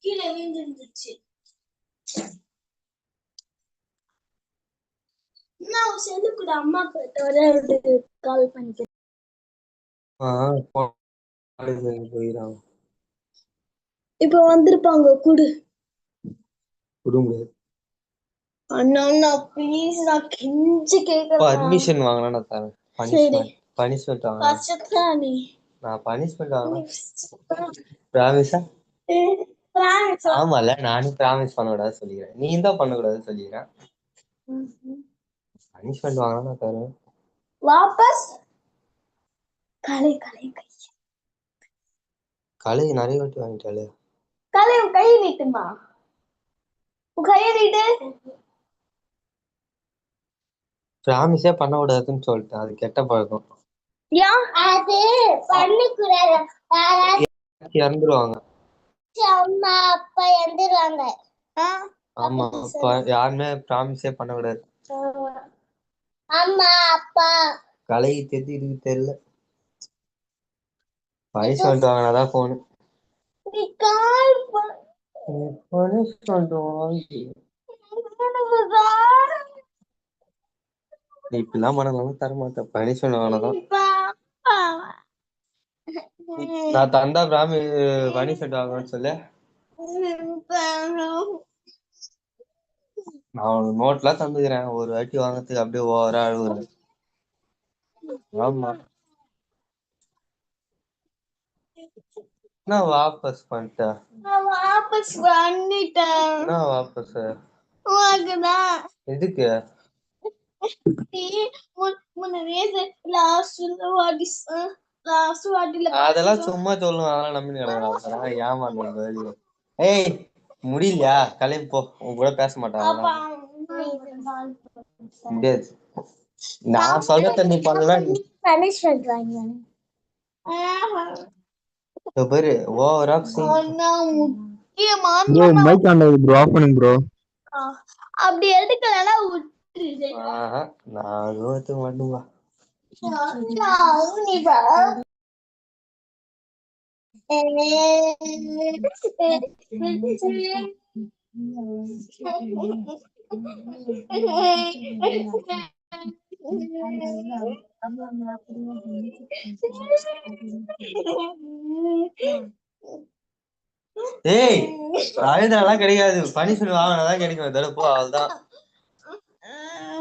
கீழே விழுந்துருந்துச்சு. நான் செல்லு கூட அம்மா கிட்ட ஒரு கால் பண்ணிக்கிறேன். போயிடாங்க. இப்ப வந்திருப்பாங்க. குடு குடுங்க. அண்ணா ப்ளீஸ் நான் கெஞ்சி கேக்குறேன். பர்மிஷன் வாங்கினா நான் தரேன். பனிஷ்மெண்ட் வாங்கினா ஃபர்ஸ்ட் தான் நீ. நான் பனிஷ்மெண்ட் வாங்கினா ப்ராமிஸா? ஆமால நானும் ப்ராமிஸ் பண்ணக்கூடாது சொல்லிக்கிறேன். நீ தான் பண்ணக்கூடாது சொல்லிக்கிறேன். பனிஷ்மெண்ட் வாங்கினா நான் தரேன். வாபஸ் கலை கலை கை கலை நிறைய வாட்டி வாங்கிட்டாலே. கலை உன் கை நீட்டுமா. உன் கையை நீட்டு. ப்ராமிஸே பண்ணக்கூடாதுன்னு சொல்லிட்டேன். அது கெட்ட பழக்கம். அது பண்ணிக்கூடாது. இறந்துருவாங்க. அம்மா அப்பா இறந்துருவாங்க. ஆமா யாருமே ப்ராமிஸே பண்ணக்கூடாது. அம்மா அப்பா கலை தெரியுது தெரியல. பனிஷ்மெண்ட் வாங்கினாதான் போனு. பனிஷ்மெண்ட் வாங்கி நீ இப்பெல்லாம் பண்ணலாம் தர மாட்டேன். பனிஷ்மெண்ட் வாங்கினாதான். நான் தந்தா பனிஷ்மெண்ட் வாங்கணும்னு சொல்லு. நான் நோட்லாம் தந்துக்கிறேன். ஒரு வாட்டி வாங்கறதுக்கு அப்படியே ஓவரா அழுகுறேன். ஆமா நான் வாபஸ் பண்ணிட்டேன். வாபஸ் பண்ணிட்டேன். நான் வாபஸ் எதுக்கு? அதெல்லாம் சும்மா சொல்லுவேன். அதெல்லாம் நம்பி கிடக்குறாங்க. ஏமாந்து ஏய் முடியலையா கிளம்பி போ. உன் கூட பேச மாட்டாங்க. முடியாது. நான் சொல்றத நீ பண்ணலாம். பாரு ஓவரா மைக் ஆன் ஆகுது ப்ரோ. ஆஃப் பண்ணுங்க ப்ரோ. அப்படி எடுக்கலனா விட்டுரு. நான் ரோத்து மாட்டுவா. ஏய் அழுதாலாம் கிடைக்காது. பனிஷ்மெண்ட் வாங்கினாதான் கிடைக்கும். தடுப்போ அவள்தான்.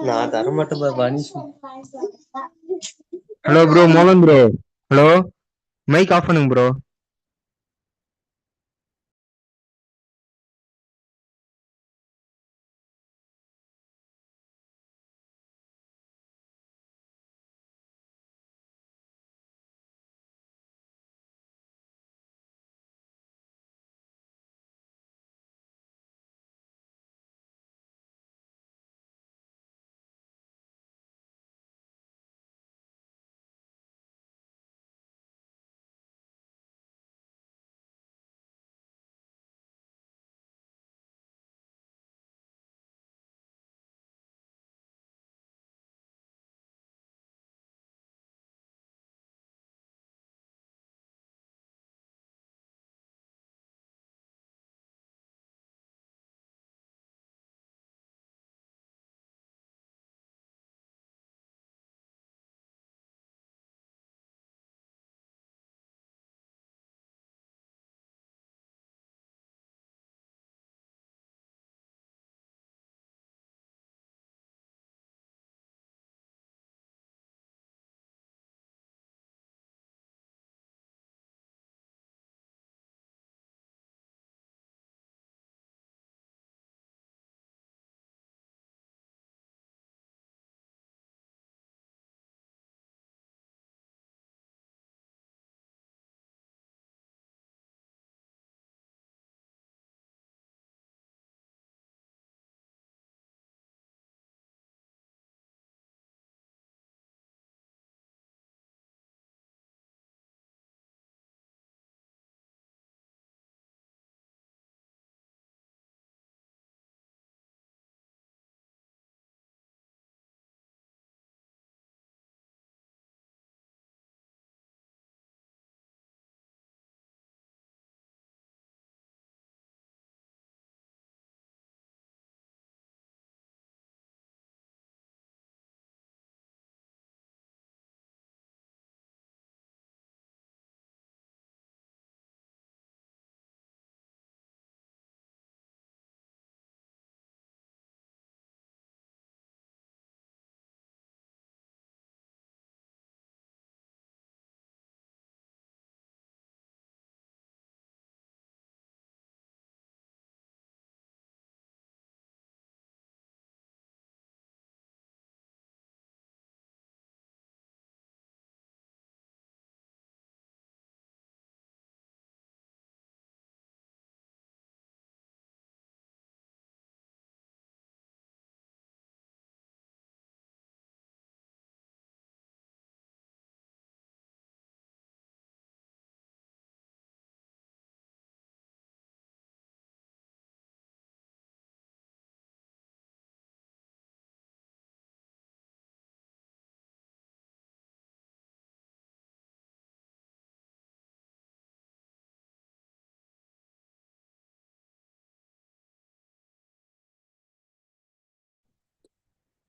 நான் தர மாட்டேன் பனிஷ்மெண்ட். ஹலோ ப்ரோ மோகன் ப்ரோ. ஹலோ மைக் ஆஃப் பண்ணுங்க bro.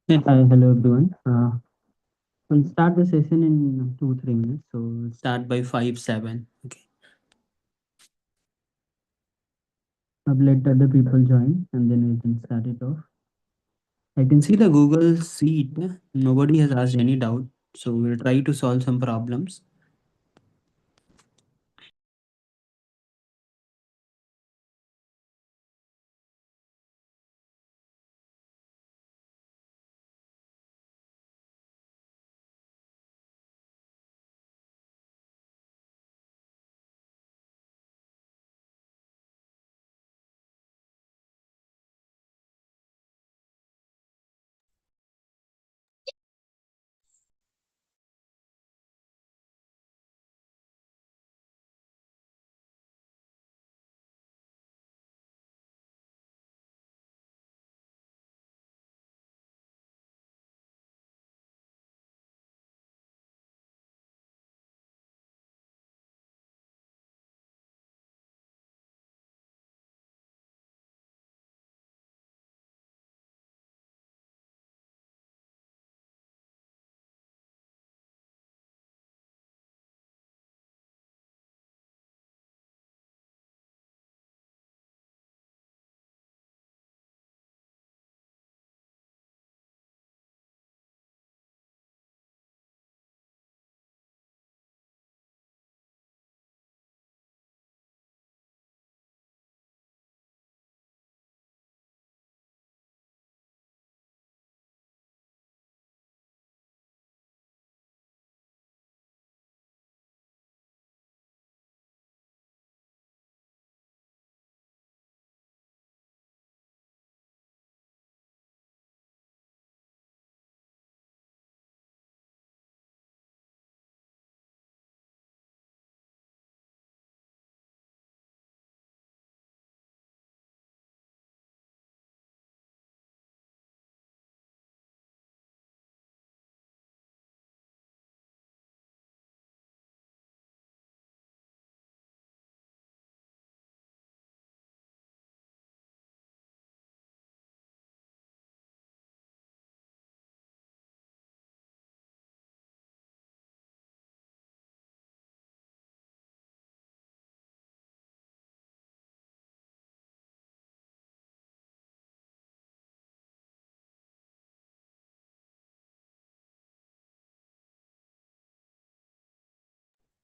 Hey, hi, hello everyone. We'll start the session in 2-3 minutes. So we'll start by 5-7. Okay. I've let other people join and then we can start it off. I can see the Google Sheet. Nobody has asked any doubt. So we'll try to solve some problems.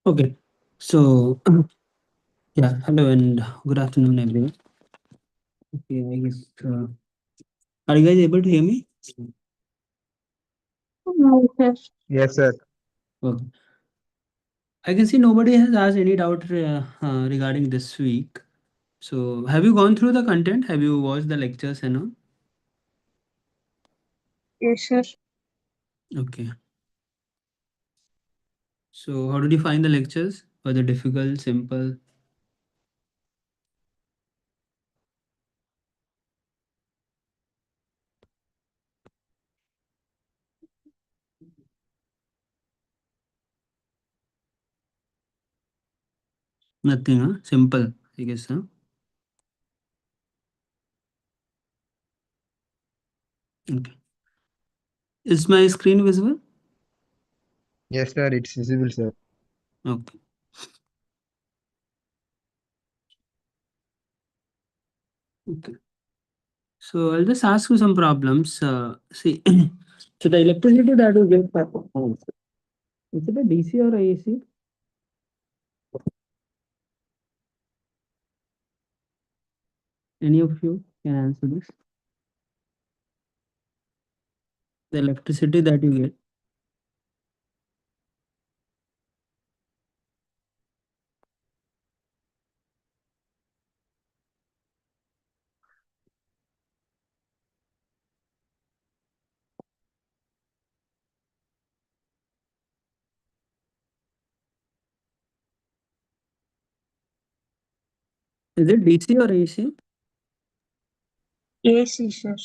Okay. So yeah, hello and good afternoon everyone. Okay, I guess are you guys able to hear me? Yes, sir. Okay. I can see nobody has asked any doubt regarding this week. So, have you gone through the content? Have you watched the lectures and all? Yes, sir. Okay. So, how did you find the lectures? Were they difficult, simple? Nothing, huh? Simple, I guess, huh? Okay. Is my screen visible? Yes, sir. It's visible, sir. Okay. Okay. So, I'll just ask you some problems. See, so the electricity that you get per home, is it a DC or AC? Any of you can answer this. The electricity that you get. Is it DC or AC? AC, sir.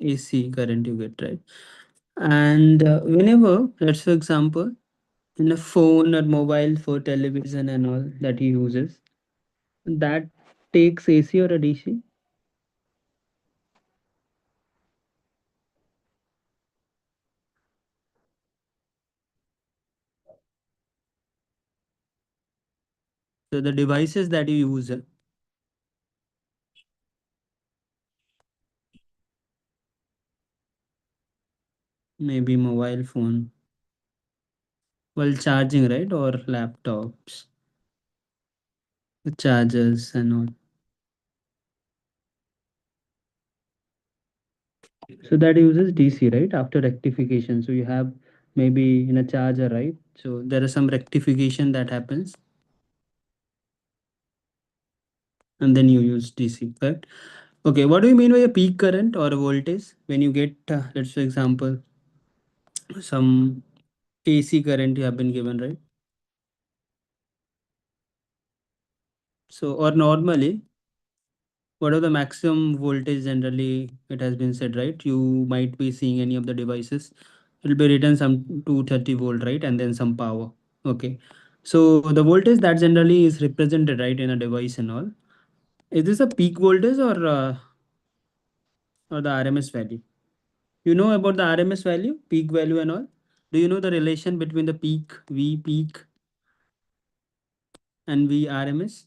AC current you get, right? And whenever, let's for example, in a phone or mobile for television and all that he uses, that takes AC or a DC. So the devices that you use, maybe mobile phone while charging, right? Or laptops, the chargers and all. So that uses DC, right? After rectification. So you have maybe in a charger, right? So there is some rectification that happens and then you use DC, correct? Okay, what do you mean by a peak current or a voltage when you get, let's for example, some AC current you have been given, right? So, or normally, what are the maximum voltage generally it has been said, right? You might be seeing any of the devices. It will be written some 230 volt, right? And then some power. Okay. So the voltage that generally is represented, right, in a device and all. Is this a peak voltage or the RMS value? You know about the RMS value, peak value and all? Do you know the relation between the peak and V RMS?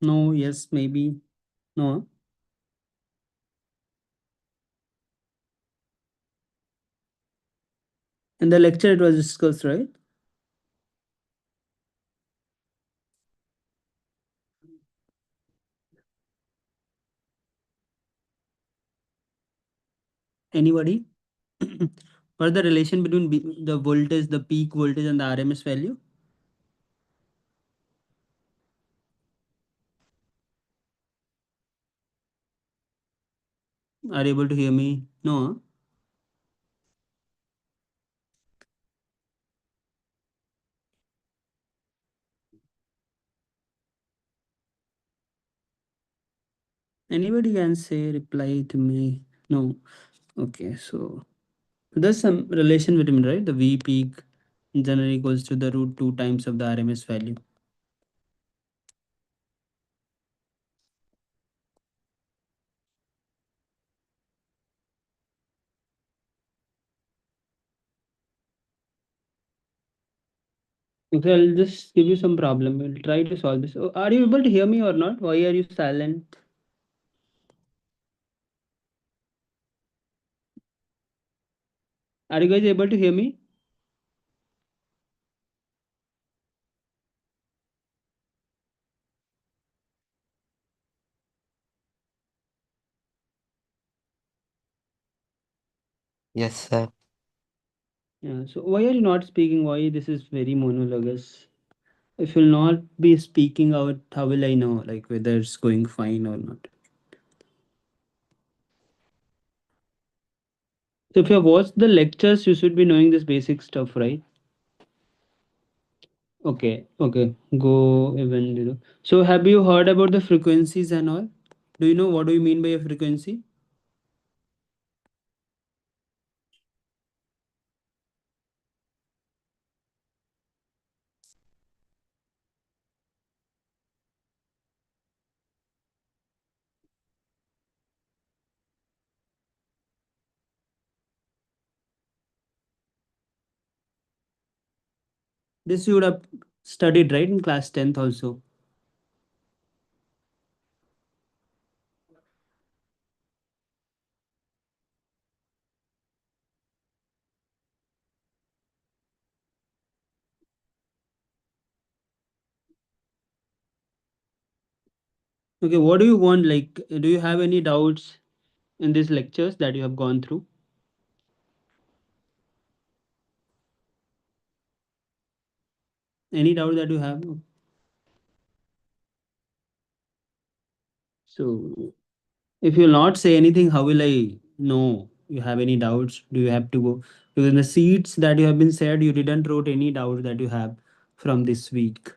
No, yes, maybe. No. In the lecture it was discussed, right? Anybody? What is the relation between the voltage, the peak voltage and the RMS value? Are you able to hear me? No. Huh? Anybody can say reply to me. No. Okay, so there's some relation between, right? The V peak generally equals to the root 2 times of the RMS value. Okay, I'll just give you some problem. We'll try to solve this. Oh, are you able to hear me or not? Why are you silent? Are you guys able to hear me? Yes, sir. Yeah. So why are you not speaking? Why this is very monologuous? If you'll not be speaking out, how will I know like whether it's going fine or not? So if you have watched the lectures, you should be knowing this basic stuff, right? Okay, okay. Go even. So have you heard about the frequencies and all? Do you know what do you mean by a frequency? This you would have studied, right, in class 10th also. Okay, what do you want? Like, do you have any doubts in these lectures that you have gone through? Any doubt that you have? So, if you'll not say anything, how will I know you have any doubts? Do you have to go? Because in the seats that you have been said, you didn't wrote any doubts that you have from this week.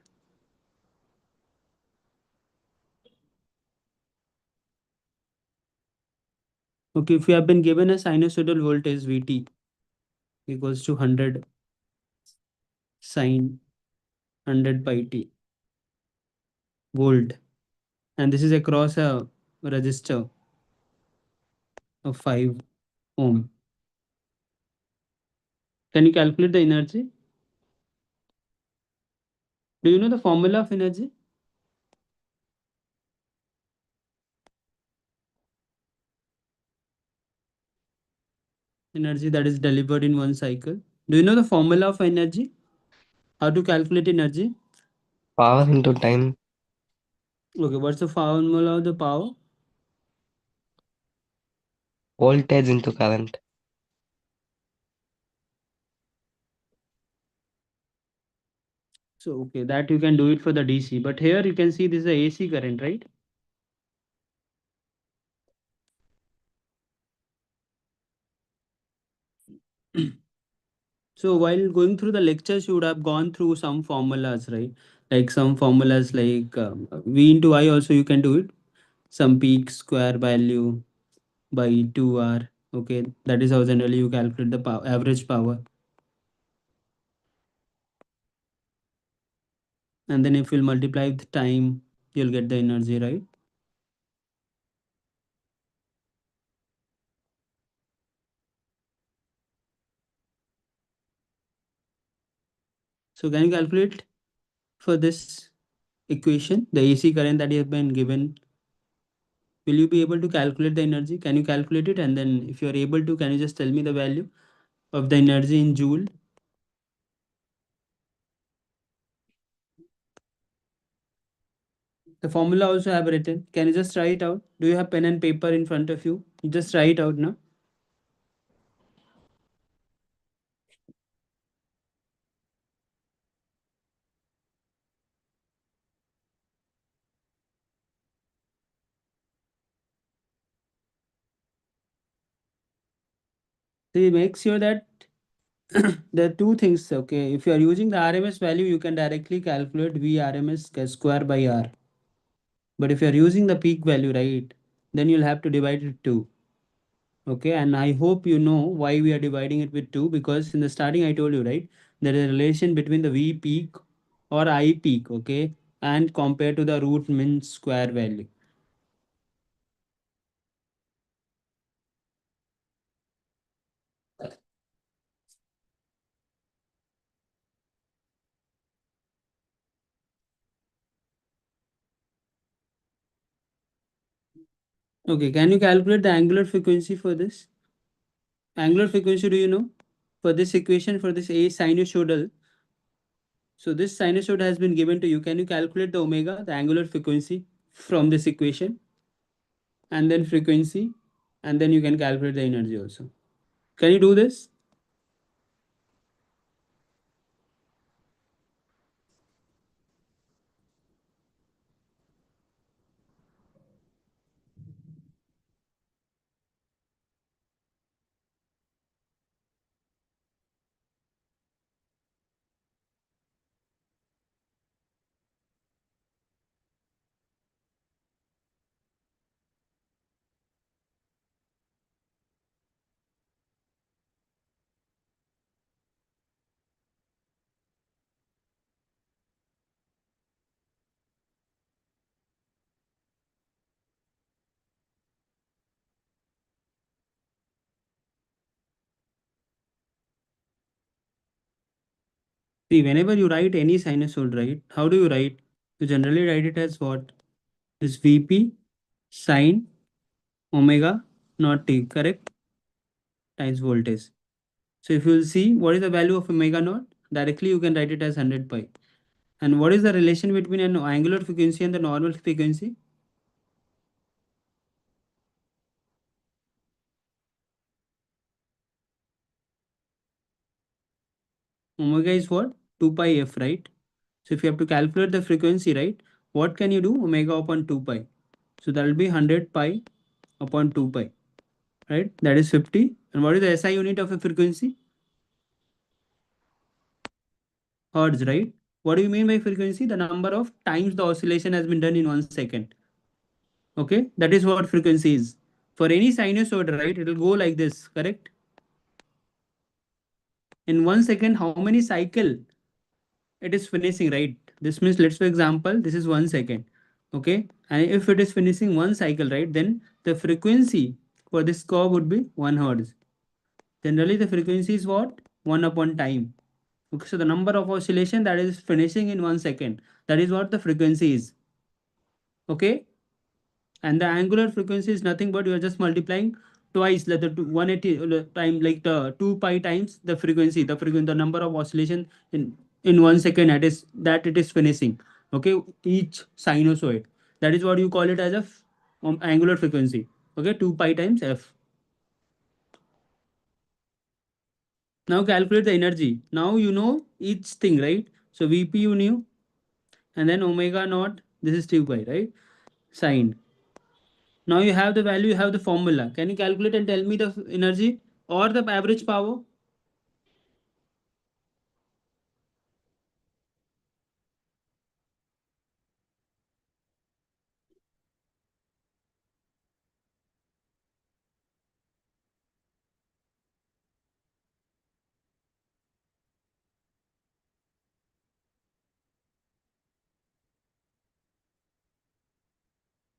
Okay, if you have been given a sinusoidal voltage Vt equals to 100 sine 100 pi t volt, and this is across a resistor of 5 ohm. Can you calculate the energy? Do you know the formula of energy? Energy that is delivered in one cycle. Do you know the formula of energy? How to calculate energy? Power into time. Okay, what's the formula of the power? Voltage into current. So, okay, that you can do it for the DC, but here you can see this is a AC current, right? So while going through the lectures, you would have gone through some formulas, right? Like some formulas like V into I also you can do it. Some peak square value by 2R. Okay, that is how generally you calculate the power, average power. And then if you'll multiply with time, you'll get the energy, right? So can you calculate for this equation, the AC current that you have been given? Will you be able to calculate the energy? Can you calculate it? And then if you are able to, can you just tell me the value of the energy in joule? The formula also I have written. Can you just write out? Do you have pen and paper in front of you? You just write out now. See, make sure that there are two things. Okay, if you are using the RMS value, you can directly calculate V RMS square by R. But if you are using the peak value, right, then you'll have to divide it 2. Okay, and I hope you know why we are dividing it with 2, because in the starting I told you, right, there is a relation between the V peak or I peak, okay, and compared to the root mean square value. Okay, can you calculate the angular frequency for this? Angular frequency, do you know? For this equation, for this A sinusoidal, so this sinusoid has been given to you. Can you calculate the omega, the angular frequency from this equation? And then frequency, and then you can calculate the energy also. Can you do this? See, whenever you write any sinusoid, right, how do you write? You generally write it as what? This Vp sine omega not t, correct? Times voltage. So if you will see what is the value of omega naught, directly you can write it as 100 pi. And what is the relation between an angular frequency and the normal frequency? Omega is what? 2 pi f, right? So if you have to calculate the frequency, right, what can you do? Omega upon 2 pi. So that will be 100 pi upon 2 pi, right? That is 50. And what is the SI unit of a frequency? Hertz, right? What do you mean by frequency? The number of times the oscillation has been done in 1 second. Okay, that is what frequency is. For any sinusoid, right, it will go like this, correct? In 1 second, how many cycle it is finishing, right? This means, let's for example, this is 1 second. Okay, and if it is finishing one cycle, right, then the frequency for this curve would be 1 hertz. Generally, the frequency is what? 1 upon time. Okay, so the number of oscillation that is finishing in 1 second, that is what the frequency is. Okay, and the angular frequency is nothing but you are just multiplying twice, like the 180 time, like the 2 pi times the frequency, the number of oscillation in 1 second that it is finishing. Okay, each sinusoid, that is what you call it as a angular frequency. Okay, 2 pi times f. Now calculate the energy. Now you know each thing, right? So Vp you knew, and then omega naught, this is 2 pi, right? Sine. Now you have the value, you have the formula. Can you calculate and tell me the energy or the average power?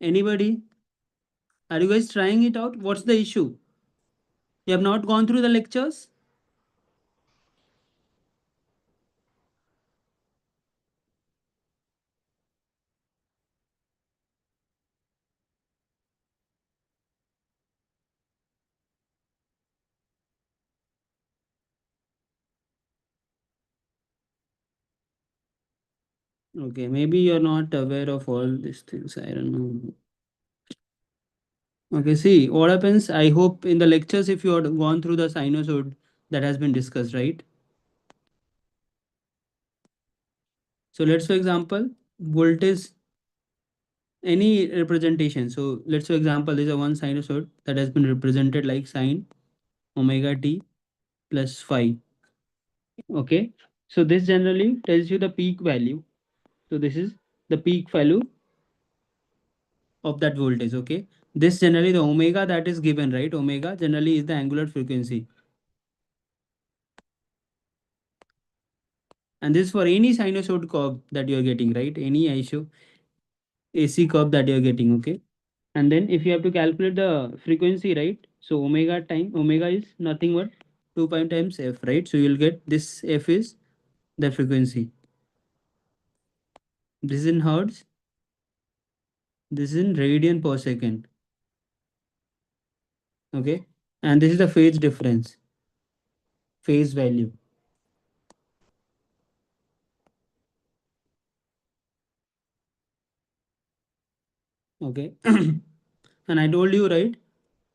Anybody? Are you guys trying it out? What's the issue? You have not gone through the lectures? Okay, maybe you're not aware of all these things. I don't know. Okay, see what happens. I hope in the lectures, if you had gone through the sinusoid that has been discussed, right? So let's, for example, voltage, any representation. So let's, for example, there's a one sinusoid that has been represented like sine omega t plus phi. Okay, so this generally tells you the peak value. So this is the peak value of that voltage. Okay, this generally the omega that is given, right? Omega generally is the angular frequency, and this is for any sinusoid curve that you are getting, right? Any AC curve that you are getting. Okay, and then if you have to calculate the frequency, right? So omega is nothing but 2 pi times f, right? So you'll get this f is the frequency. This is in hertz. This is in radian per second. Okay, and this is the phase difference, phase value. Okay, and I told you, right,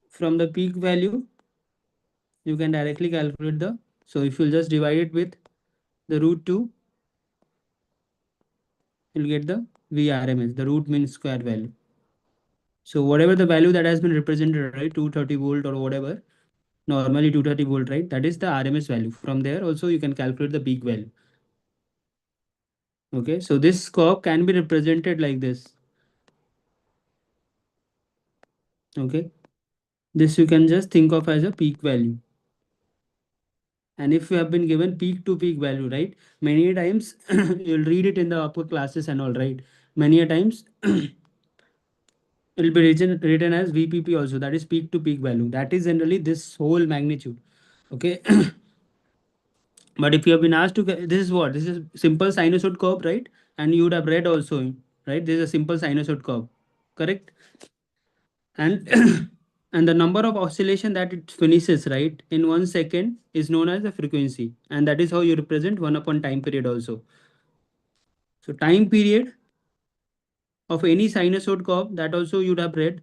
from the peak value you can directly calculate the, so if you'll just divide it with the root 2, you'll get the vrms, the root mean square value. So whatever the value that has been represented, right, 230 volt or whatever, normally 230 volt, right, that is the rms value. From there also you can calculate the peak value. Okay, so this curve can be represented like this. Okay, this you can just think of as a peak value. And if you have been given peak to peak value, right, many times you'll read it in the upper classes and all, right, many a times it will be written as vpp also, that is peak to peak value, that is generally this whole magnitude. Okay, but if you have been asked to this is what, this is simple sinusoid curve, right, and you would have read also, right, this is a simple sinusoid curve, correct? And and the number of oscillation that it finishes, right, in 1 second is known as the frequency, and that is how you represent 1 upon time period also. So time period of any sinusoid curve, that also you'd have read.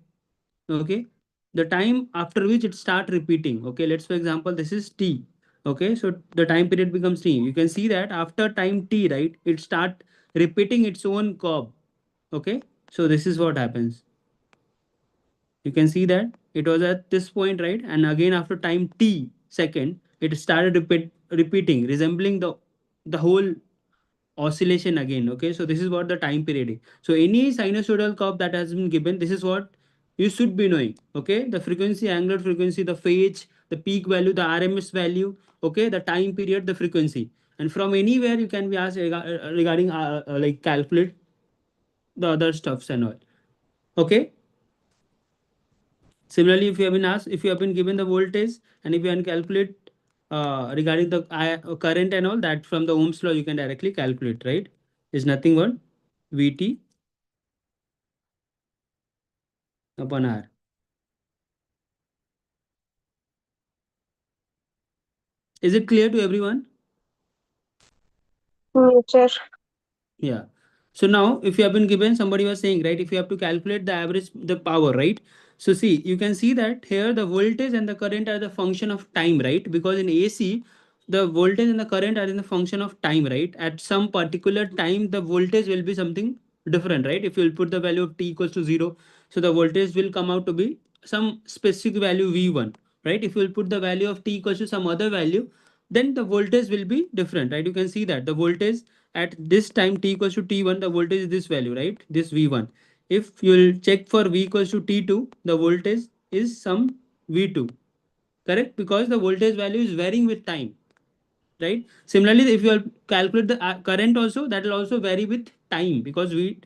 Okay, the time after which it start repeating. Okay, let's, for example, this is t. Okay, so the time period becomes t. You can see that after time t, right, it start repeating its own curve. Okay, so this is what happens. You can see that it was at this point, right, and again after time t second it started repeating, resembling the whole oscillation again. Okay, so this is what the time period is. So any sinusoidal curve that has been given, this is what you should be knowing. Okay, the frequency, angular frequency, the phase, the peak value, the rms value. Okay, the time period, the frequency, and from anywhere you can be asked regarding like calculate the other stuffs and all. Okay, similarly, if you have been asked, if you have been given the voltage and if you can calculate regarding the current and all that from the Ohm's law you can directly calculate, right? Is nothing but Vt upon R. Is it clear to everyone? Sir. Yeah. So now if you have been given, somebody was saying, right, if you have to calculate the average, the power, right? So see, you can see that here the voltage and the current are the function of time, right? Because in AC, the voltage and the current are in the function of time, right? At some particular time, the voltage will be something different, right? If you will put the value of t equals to 0, so the voltage will come out to be some specific value V1, right? If you will put the value of t equals to some other value, then the voltage will be different, right? You can see that the voltage at this time t equals to t1, the voltage is this value, right? This V1. If you'll check for V equals to t2, the voltage is some V2, correct? Because the voltage value is varying with time, right? Similarly, if you calculate the current also, that will also vary with time, because we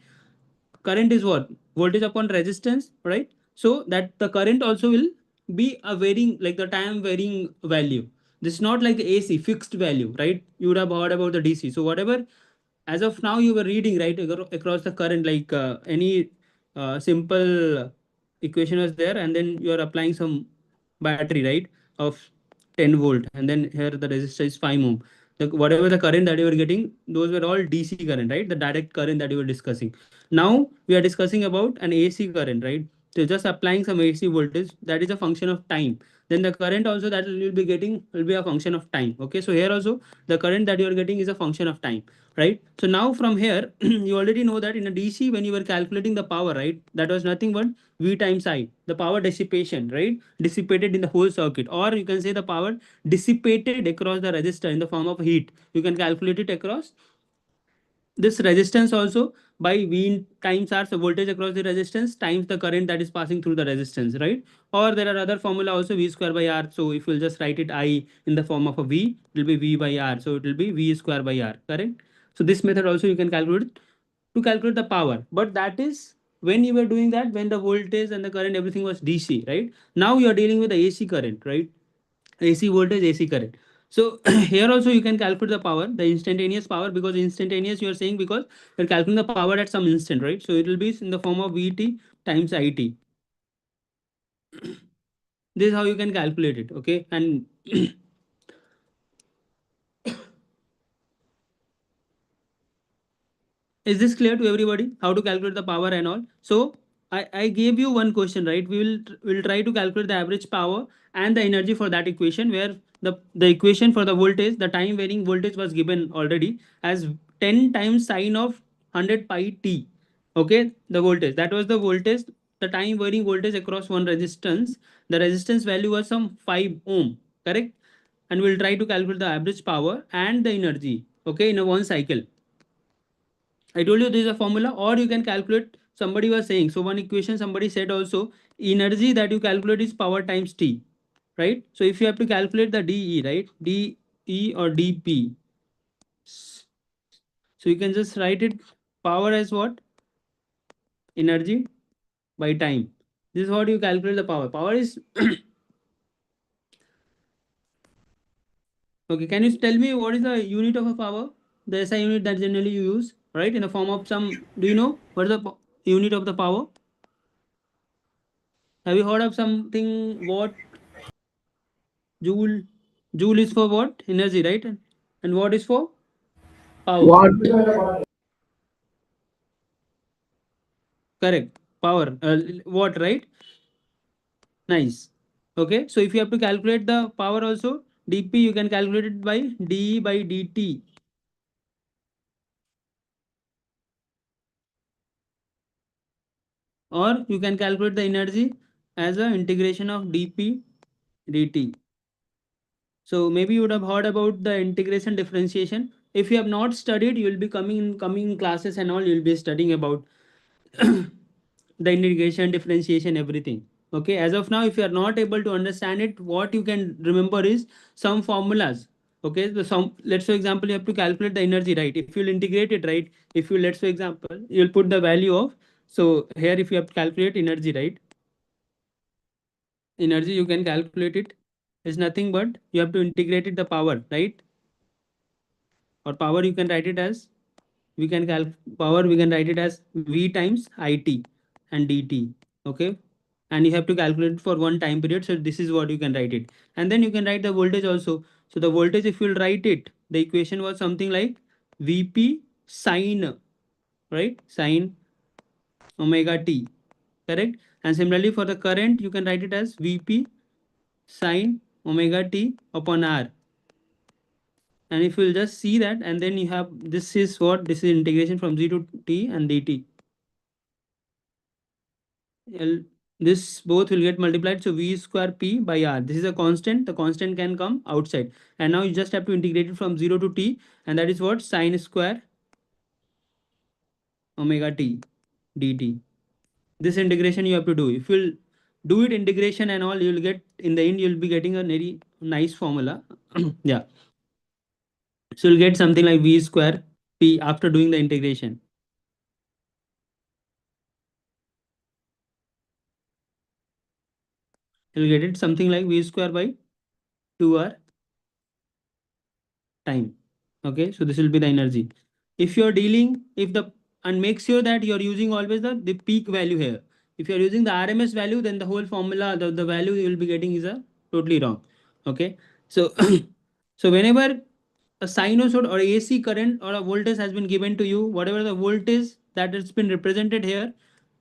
current is what? Voltage upon resistance, right? So that the current also will be a varying, like the time varying value. This is not like AC fixed value, right? You would have heard about the DC. So whatever, as of now you were reading, right, across the current, like any simple equation was there, and then you are applying some battery, right, of 10 volt, and then here the resistor is 5 ohm. Whatever the current that you were getting, those were all DC current, right? The direct current that you were discussing. Now we are discussing about an AC current, right? So just applying some AC voltage, that is a function of time. Then the current also that you will be getting will be a function of time. Okay, so here also the current that you are getting is a function of time, right? So now from here, you already know that in a DC, when you were calculating the power, right, that was nothing but V times I, the power dissipation, right? Dissipated in the whole circuit, or you can say the power dissipated across the resistor in the form of heat. You can calculate it across this resistance also by V times R, so voltage across the resistance times the current that is passing through the resistance, right? Or there are other formula also, V square by R. So if you'll just write it I in the form of a V, it will be V by R. So it will be V square by R, correct? So this method also you can calculate to calculate the power. But that is when you were doing that, when the voltage and the current, everything was DC, right? Now you are dealing with the AC current, right? AC voltage, AC current. So here also you can calculate the power, the instantaneous power, because instantaneous you are saying because you're calculating the power at some instant, right? So it will be in the form of VT times IT. This is how you can calculate it, okay? And is this clear to everybody how to calculate the power and all? So I gave you one question, right? We'll try to calculate the average power and the energy for that equation, where the equation for the voltage, the time varying voltage was given already as 10 times sine of 100 pi t. Okay, the voltage, that was the voltage, the time varying voltage across one resistance. The resistance value was some 5 ohm, correct? And we'll try to calculate the average power and the energy, okay, in a one cycle. I told you this is a formula, or you can calculate. Somebody was saying, so one equation somebody said also, energy that you calculate is power times T, right? So if you have to calculate the DE, right? DE or DP. So you can just write it power as what? Energy by time. This is what you calculate the power. Power is okay. Can you tell me what is the unit of a power? The SI unit that generally you use, right? In the form of some, do you know what is the unit of the power? Have you heard of something watt, joule? Joule is for what? Energy, right? And watt is for power. What? Correct. Power. Watt, right? Nice. Okay. So if you have to calculate the power also, dp you can calculate it by de by dt. Or you can calculate the energy as a integration of dp dt. So maybe you would have heard about the integration differentiation. If you have not studied, you will be coming classes and all, you will be studying about the integration, differentiation, everything. Okay, as of now, if you are not able to understand it, what you can remember is some formulas. Okay, so some, let's for example, you have to calculate the energy, right? If you'll integrate it, right? If you, let's for example, you'll put the value of, so here if you have to calculate energy, right? Energy, you can calculate it is nothing but you have to integrate it the power, right? Or power you can write it as, we can power we can write it as V times IT and DT. Okay. And you have to calculate it for one time period. So this is what you can write it. And then you can write the voltage also. So the voltage, if you'll write it, the equation was something like VP sine, right? Sine omega t, correct? And similarly for the current, you can write it as VP sine omega t upon R. And if you'll just see that, and then you have, this is what, this is integration from 0 to t and dt. This both will get multiplied, so v square p by r. This is a constant, the constant can come outside. And now you just have to integrate it from 0 to t, and that is what, sine square omega t dt. This integration you have to do. If you'll do it integration and all, you'll get, in the end, you'll be getting a very nice formula. Yeah. So you'll get something like v square p after doing the integration. You'll get it something like v square by 2r time. Okay, so this will be the energy. If you're dealing, if the, and make sure that you're using always the peak value here. If you're using the RMS value, then the whole formula, the value you will be getting is a totally wrong. Okay, so so whenever a sinusoid or AC current or a voltage has been given to you, whatever the voltage that has been represented here,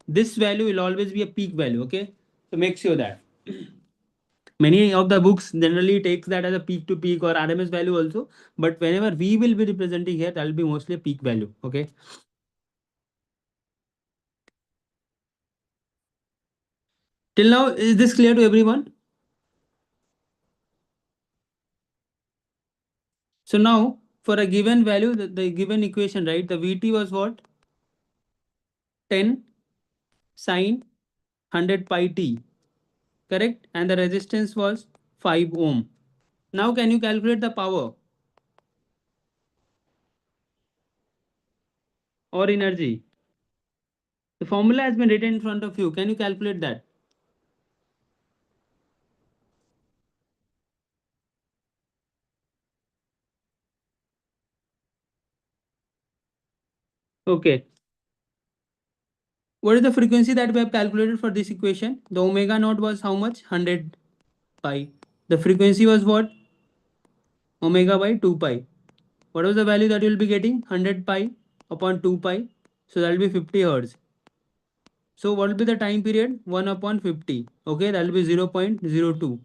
this value will always be a peak value. Okay, so make sure that. Many of the books generally takes that as a peak to peak or RMS value also, but whenever we will be representing here, that will be mostly a peak value. Okay. Till now, is this clear to everyone? So now, for a given value, the given equation, right? The VT was what? 10 sine 100 pi t, correct? And the resistance was 5 ohm. Now, can you calculate the power or energy? The formula has been written in front of you. Can you calculate that? Okay. What is the frequency that we have calculated for this equation? The omega naught was how much? 100 pi. The frequency was what? Omega by 2 pi. What was the value that you will be getting? 100 pi upon 2 pi. So that will be 50 hertz. So what will be the time period? 1 upon 50. Okay, that will be 0.02.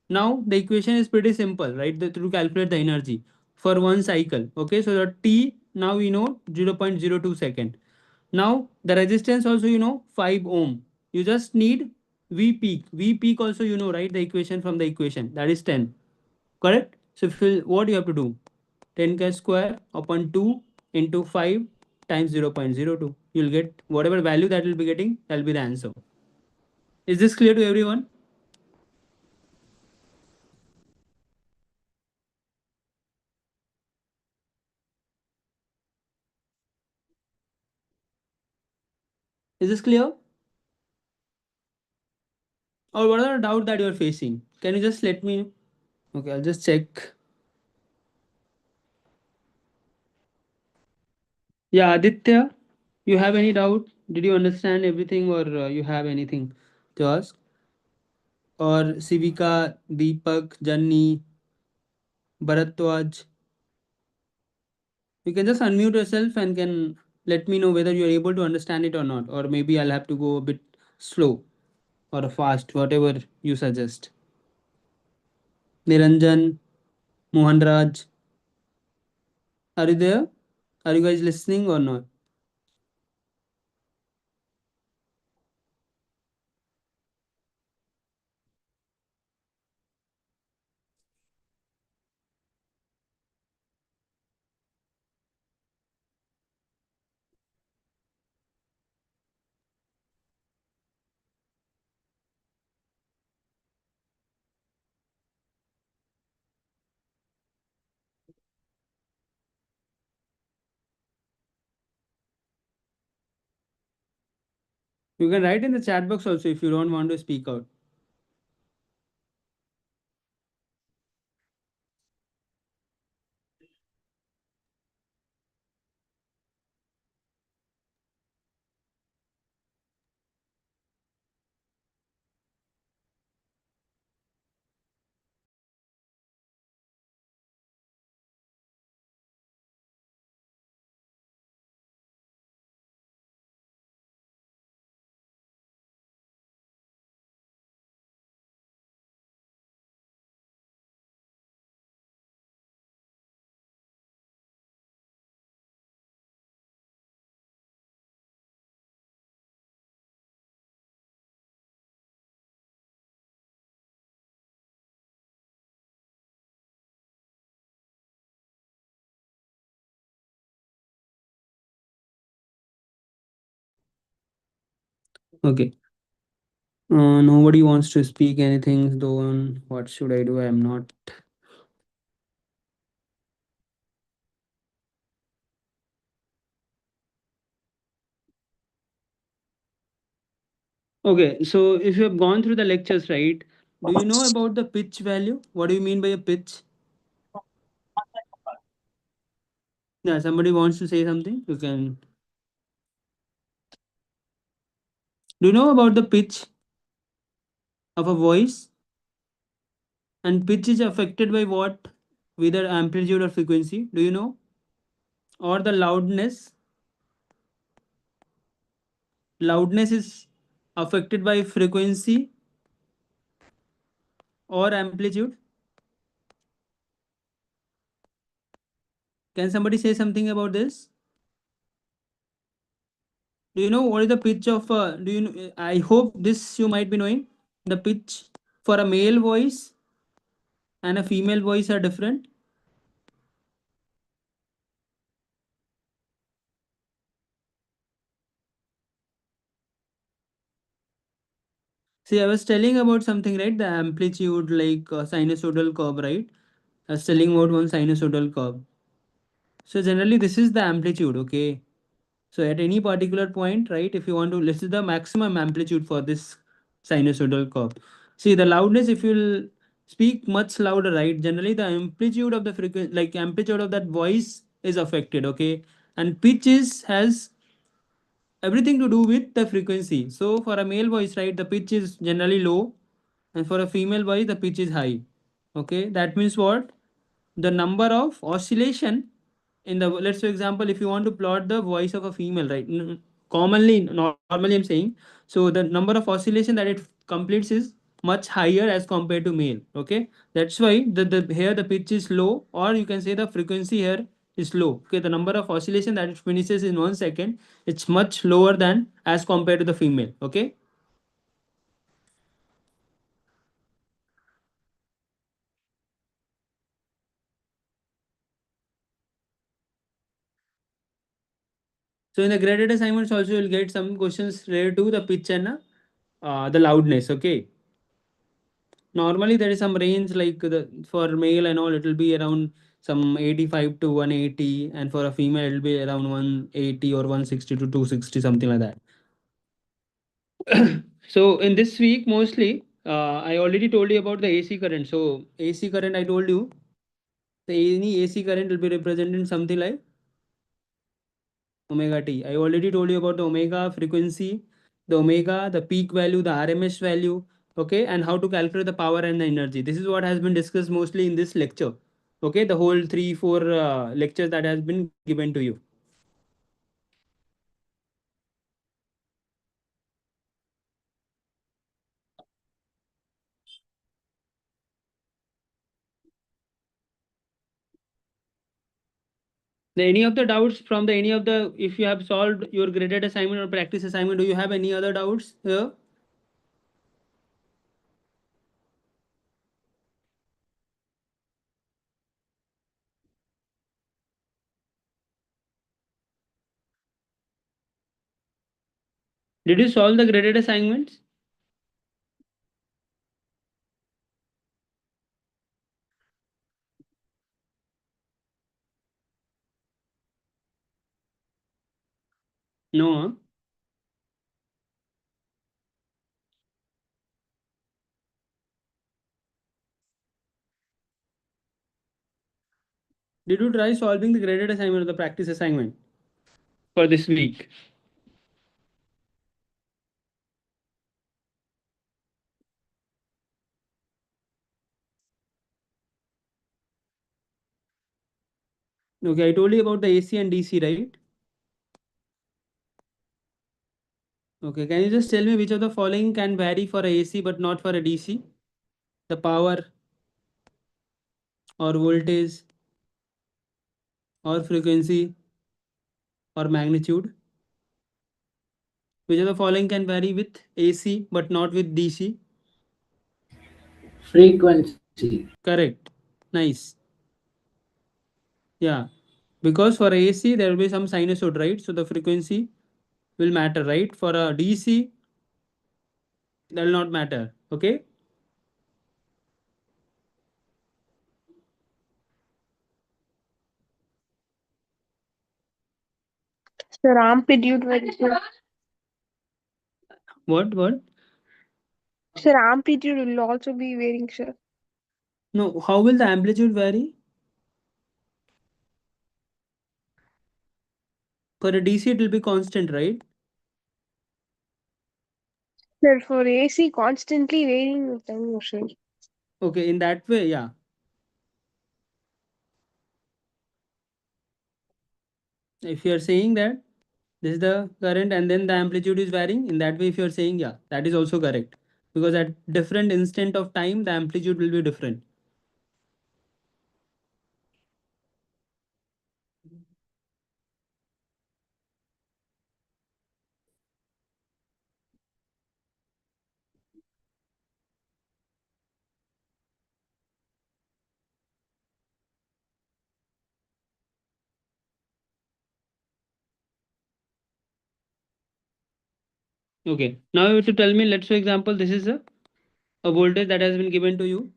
Now the equation is pretty simple, right? To calculate the energy for one cycle. Okay, so the T, now we know 0.02 second. Now the resistance also, 5 ohm. You just need V peak. V peak also, right? The equation from the equation, that is 10. Correct? So if you, what you have to do? 10 k square upon 2 into 5 times 0.02. You'll get whatever value that will be getting, that will be the answer. Is this clear to everyone? Is this clear? Or what are the doubt that you're facing? Can you just let me know? Okay, I'll just check. Yeah, Aditya, you have any doubt? Did you understand everything, or you have anything to ask? Or Sivika, Deepak, Janni, Bharatwaj, you can just unmute yourself and can let me know whether you're able to understand it or not. Or maybe I'll have to go a bit slow or fast, whatever you suggest. Niranjan, Mohanraj, are you there? Are you guys listening or not? You can write in the chat box also if you don't want to speak out. Okay. Nobody wants to speak anything, though. What should I do? I am not. Okay, so if you have gone through the lectures, right? Do you know about the pitch value? What do you mean by a pitch? Yeah, somebody wants to say something. You can. Do you know about the pitch of a voice? And pitch is affected by what? Whether amplitude or frequency. Do you know? Or the loudness. Loudness is affected by frequency or amplitude. Can somebody say something about this? Do you know what is the pitch of? Do you know? I hope this you might be knowing. The pitch for a male voice and a female voice are different. See, I was telling about something, right? The amplitude, like sinusoidal curve, right? I was telling about one sinusoidal curve. So generally, this is the amplitude, okay? So at any particular point, right? If you want to, this is the maximum amplitude for this sinusoidal curve. See the loudness. If you'll speak much louder, right? Generally, the amplitude of the frequency, like amplitude of that voice, is affected, okay? And pitches has everything to do with the frequency. So for a male voice, right, the pitch is generally low, and for a female voice, the pitch is high. Okay, that means what? The number of oscillation in the, let's say example, if you want to plot the voice of a female, right? Commonly, normally I'm saying, so the number of oscillation that it completes is much higher as compared to male. Okay, that's why the here the pitch is low, or you can say the frequency here is low. Okay, the number of oscillation that it finishes in 1 second, it's much lower than as compared to the female. Okay. So in the graded assignments also you'll get some questions related to the pitch and the loudness. Okay. Normally there is some range, like the for male and all it will be around some 85 to 180, and for a female it will be around 180 or 160 to 260, something like that. So in this week mostly, I already told you about the AC current. So AC current, I told you, the any AC current will be represented in something like omega t. I already told you about the omega frequency, the omega, the peak value, the RMS value, okay, and how to calculate the power and the energy. This is what has been discussed mostly in this lecture. Okay, the whole 3 4 lectures that has been given to you. Any of the doubts from the any of the, if you have solved your graded assignment or practice assignment, do you have any other doubts here? Did you solve the graded assignments? No. Huh? Did you try solving the graded assignment or the practice assignment for this week? Okay, I told you about the AC and DC, right? Okay, can you just tell me which of the following can vary for a AC but not for a DC? The power or voltage or frequency or magnitude? Which of the following can vary with AC but not with DC? Frequency. Correct. Nice. Yeah. Because for AC there will be some sinusoid, right? So the frequency will matter, right? For a DC, That will not matter. Okay. Sir, amplitude very sure. What? Sir, amplitude will also be varying, sir. No, how will the amplitude vary? For a DC, it will be constant, right? Sir, for AC, constantly varying with time, sir. Okay, in that way, yeah. If you are saying that this is the current and then the amplitude is varying, in that way, if you are saying, yeah, that is also correct. Because at different instant of time, the amplitude will be different. Okay, now you have to tell me, let's for example, this is a voltage that has been given to you.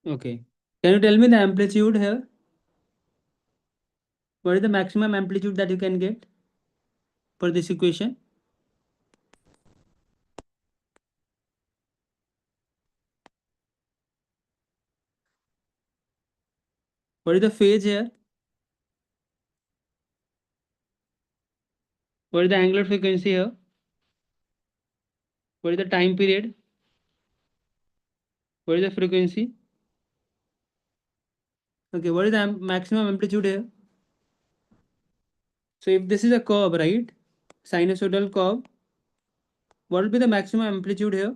Okay. Can you tell me the amplitude here? What is the maximum amplitude that you can get for this equation? What is the phase here? What is the angular frequency here? What is the time period? What is the frequency? Okay, what is the maximum amplitude here? So if this is a curve, right? Sinusoidal curve, what will be the maximum amplitude here?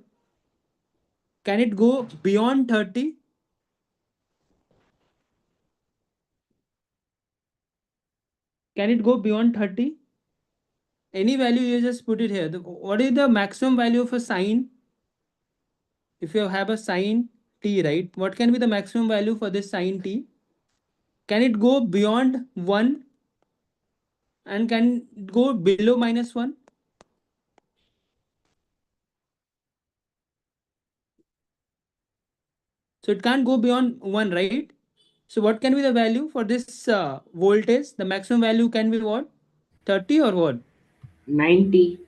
Can it go beyond 30? Can it go beyond 30? Any value you just put it here. What is the maximum value of a sine? If you have a sine t, right? What can be the maximum value for this sine t? Can it go beyond 1 and can it go below -1? So it can't go beyond 1, right? So what can be the value for this voltage? The maximum value can be what? 30 or what? 90.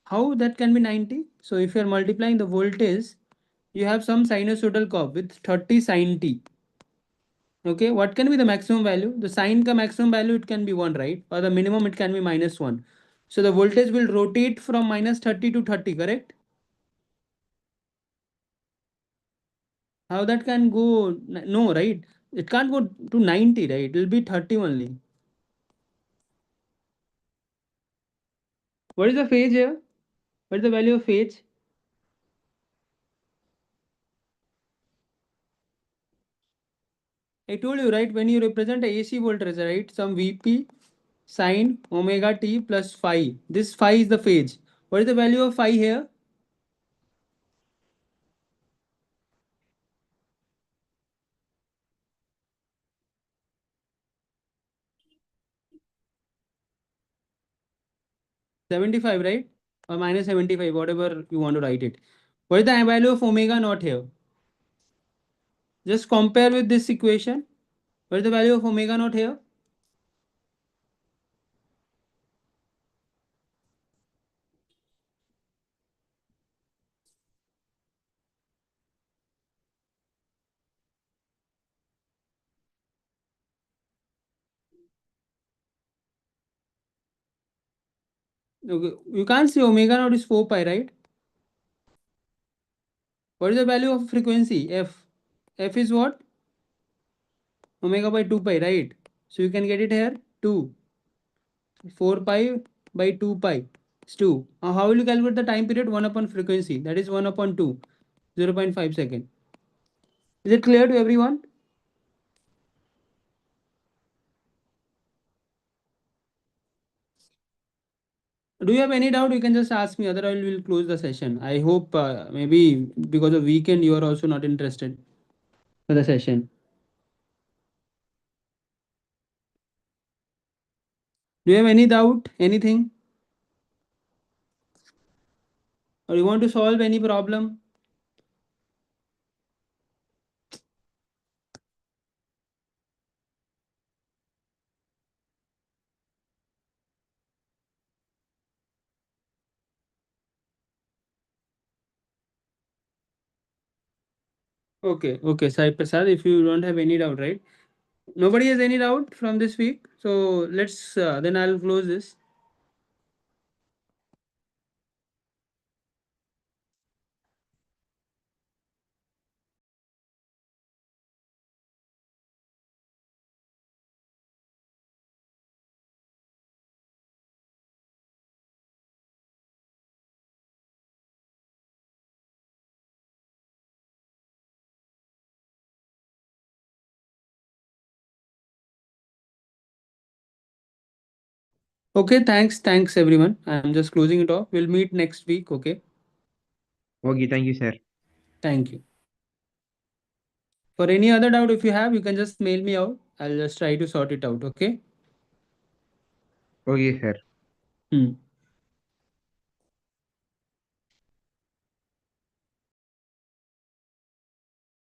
How that can be 90? So if you are multiplying the voltage, you have some sinusoidal curve with 30 sine t. Okay, what can be the maximum value? The sine ka maximum value, it can be 1, right? Or the minimum, it can be -1. So the voltage will rotate from -30 to 30, correct? How that can go? No, right? It can't go to 90, right? It will be 30 only. What is the phase here? What is the value of phase? I told you, right? When you represent a AC voltage, right? Some Vp sine omega t plus phi. This phi is the phase. What is the value of phi here? -75, right? Or -75, whatever you want to write it. What is the value of omega naught here? Just compare with this equation. What is the value of omega naught here? Okay. You can't see omega naught is 4 pi, right? What is the value of frequency? F. F is what? Omega by 2 pi, right? So you can get it here 2. 4 pi by 2 pi is 2. How will you calculate the time period? 1 upon frequency. That is 1 upon 2. 0.5 second. Is it clear to everyone? Do you have any doubt? You can just ask me. Otherwise, we'll close the session. I hope maybe because of weekend you are also not interested. for the session. Do you have any doubt? Anything? Or you want to solve any problem? Okay, Sai Prasad, if you don't have any doubt, right? Nobody has any doubt from this week. So let's then I'll close this. Okay, thanks everyone. I'm just closing it off. We'll meet next week. Okay, Okay, thank you, sir. thank you. For any other doubt, if you have, you can just mail me out. I'll just try to sort it out. Okay. Okay, sir. Hmm.